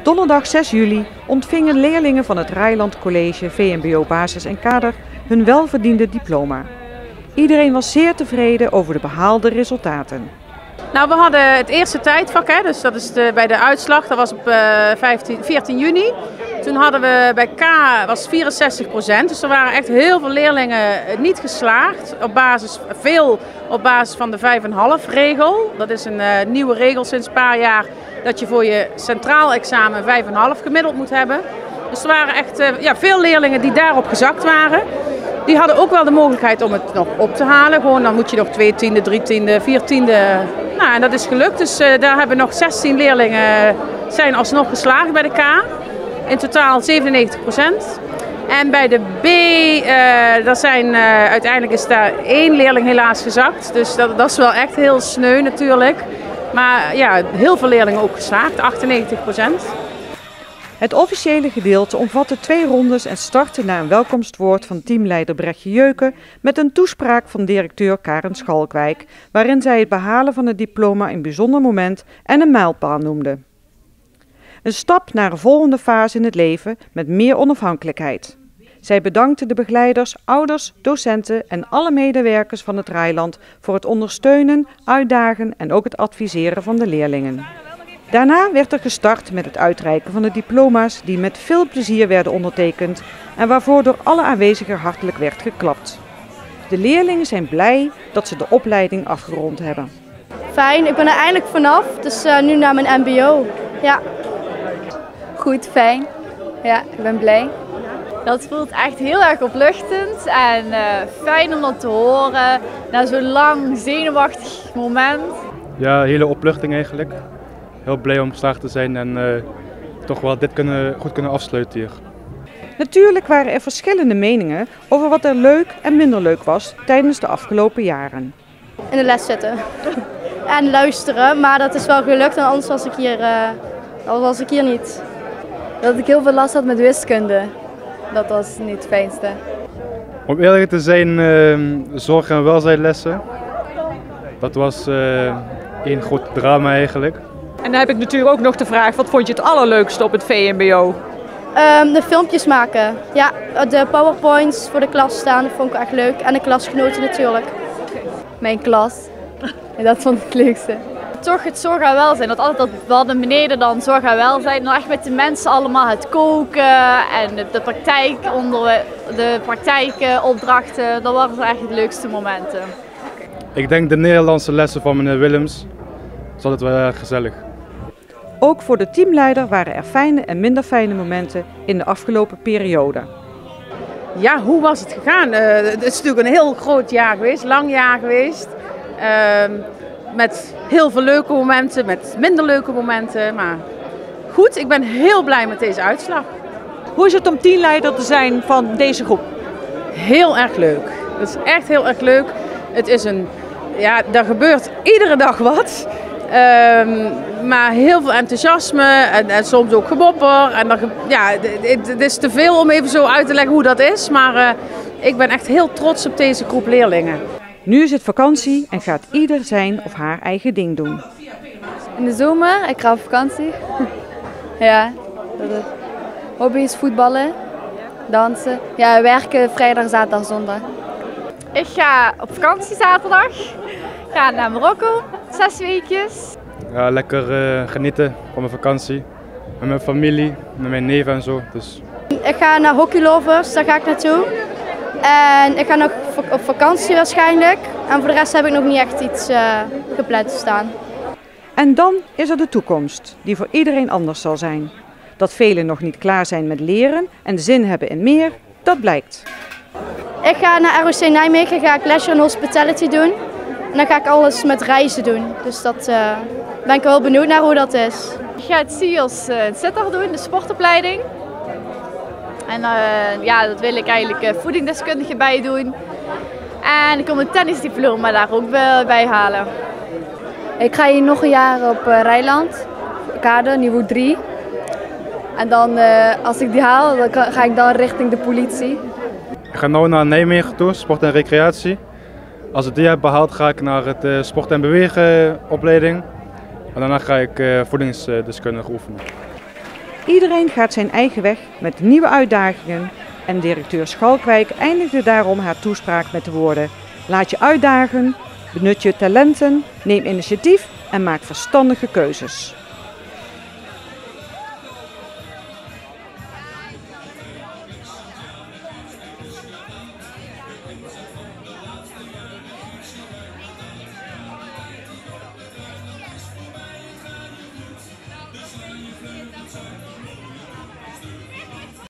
Donderdag 6 juli ontvingen leerlingen van het Reiland College VMBO Basis en Kader hun welverdiende diploma. Iedereen was zeer tevreden over de behaalde resultaten. Nou, we hadden het eerste tijdvak, hè, dus dat is bij de uitslag, dat was op 14 juni. Toen hadden we bij K was 64%, dus er waren echt heel veel leerlingen niet geslaagd. Veel op basis van de 5,5 regel. Dat is een nieuwe regel sinds een paar jaar, dat je voor je centraal examen 5,5 gemiddeld moet hebben. Dus er waren echt veel leerlingen die daarop gezakt waren. Die hadden ook wel de mogelijkheid om het nog op te halen. Gewoon, dan moet je nog 2 tiende, 3 tiende, 4 tiende. Nou, en dat is gelukt. Dus daar hebben nog 16 leerlingen zijn alsnog geslaagd bij de K. In totaal 97%. En bij de B, uiteindelijk is daar 1 leerling helaas gezakt. Dus dat is wel echt heel sneu natuurlijk. Maar ja, heel veel leerlingen ook geslaagd, 98%. Het officiële gedeelte omvatte 2 rondes en startte na een welkomstwoord van teamleider Brechtje Jeuken met een toespraak van directeur Karen Schalkwijk, waarin zij het behalen van het diploma een bijzonder moment en een mijlpaal noemde. Een stap naar een volgende fase in het leven met meer onafhankelijkheid. Zij bedankte de begeleiders, ouders, docenten en alle medewerkers van het Reiland voor het ondersteunen, uitdagen en ook het adviseren van de leerlingen. Daarna werd er gestart met het uitreiken van de diploma's die met veel plezier werden ondertekend en waarvoor door alle aanwezigen hartelijk werd geklapt. De leerlingen zijn blij dat ze de opleiding afgerond hebben. Fijn, ik ben er eindelijk vanaf, dus nu naar mijn mbo. Ja. Goed, fijn. Ja, ik ben blij. Dat voelt echt heel erg opluchtend en fijn om dat te horen na zo'n lang zenuwachtig moment. Ja, hele opluchting eigenlijk. Heel blij om geslaagd te zijn en toch wel dit goed kunnen afsluiten hier. Natuurlijk waren er verschillende meningen over wat er leuk en minder leuk was tijdens de afgelopen jaren. In de les zitten en luisteren, maar dat is wel gelukt en anders was ik hier niet. Dat ik heel veel last had met wiskunde, dat was niet het fijnste. Om eerlijk te zijn, zorg- en welzijnlessen. Dat was één groot drama eigenlijk. En dan heb ik natuurlijk ook nog de vraag, wat vond je het allerleukste op het VMBO? De filmpjes maken. Ja, de powerpoints voor de klas staan, dat vond ik echt leuk. En de klasgenoten natuurlijk. Mijn klas. En dat vond ik het leukste. Toch het zorg en welzijn, we hadden beneden dan zorg en welzijn. Nou echt met de mensen allemaal het koken en de praktijkopdrachten, dat waren echt de leukste momenten. Ik denk de Nederlandse lessen van meneer Willems, was het wel erg gezellig. Ook voor de teamleider waren er fijne en minder fijne momenten in de afgelopen periode. Ja, hoe was het gegaan? Het is natuurlijk een heel groot jaar geweest, lang jaar geweest. Met heel veel leuke momenten, met minder leuke momenten. Maar goed, ik ben heel blij met deze uitslag. Hoe is het om teamleider te zijn van deze groep? Heel erg leuk. Het is echt heel erg leuk. Het is er gebeurt iedere dag wat. Maar heel veel enthousiasme en soms ook gebopper. En het is te veel om even zo uit te leggen hoe dat is. Maar ik ben echt heel trots op deze groep leerlingen. Nu is het vakantie en gaat ieder zijn of haar eigen ding doen. In de zomer, ik ga op vakantie. Ja, hobby's, voetballen, dansen. Ja, werken vrijdag, zaterdag, zondag. Ik ga op vakantie zaterdag. Ik ga naar Marokko, 6 weekjes. Ja, lekker genieten van mijn vakantie. Met mijn familie, met mijn neven en zo. Dus. Ik ga naar Hockey Lovers, daar ga ik naartoe. En ik ga nog op vakantie waarschijnlijk. En voor de rest heb ik nog niet echt iets gepland staan. En dan is er de toekomst, die voor iedereen anders zal zijn. Dat velen nog niet klaar zijn met leren en zin hebben in meer, dat blijkt. Ik ga naar ROC Nijmegen, ga ik Leisure en Hospitality doen. En dan ga ik alles met reizen doen. Dus dat ben ik wel benieuwd naar hoe dat is. Ik ga het CIOS in Sittard doen, de sportopleiding. En dat wil ik eigenlijk voedingsdeskundige bij doen. En ik kom een tennisdiploma daar ook bij halen. Ik ga hier nog een jaar op Reiland, kader, niveau 3. En dan, als ik die haal, dan ga ik dan richting de politie. Ik ga nu naar Nijmegen toe, sport en recreatie. Als ik die heb behaald, ga ik naar het sport- en bewegenopleiding. En daarna ga ik voedingsdeskundige oefenen. Iedereen gaat zijn eigen weg met nieuwe uitdagingen en directeur Schalkwijk eindigde daarom haar toespraak met de woorden: laat je uitdagen, benut je talenten, neem initiatief en maak verstandige keuzes.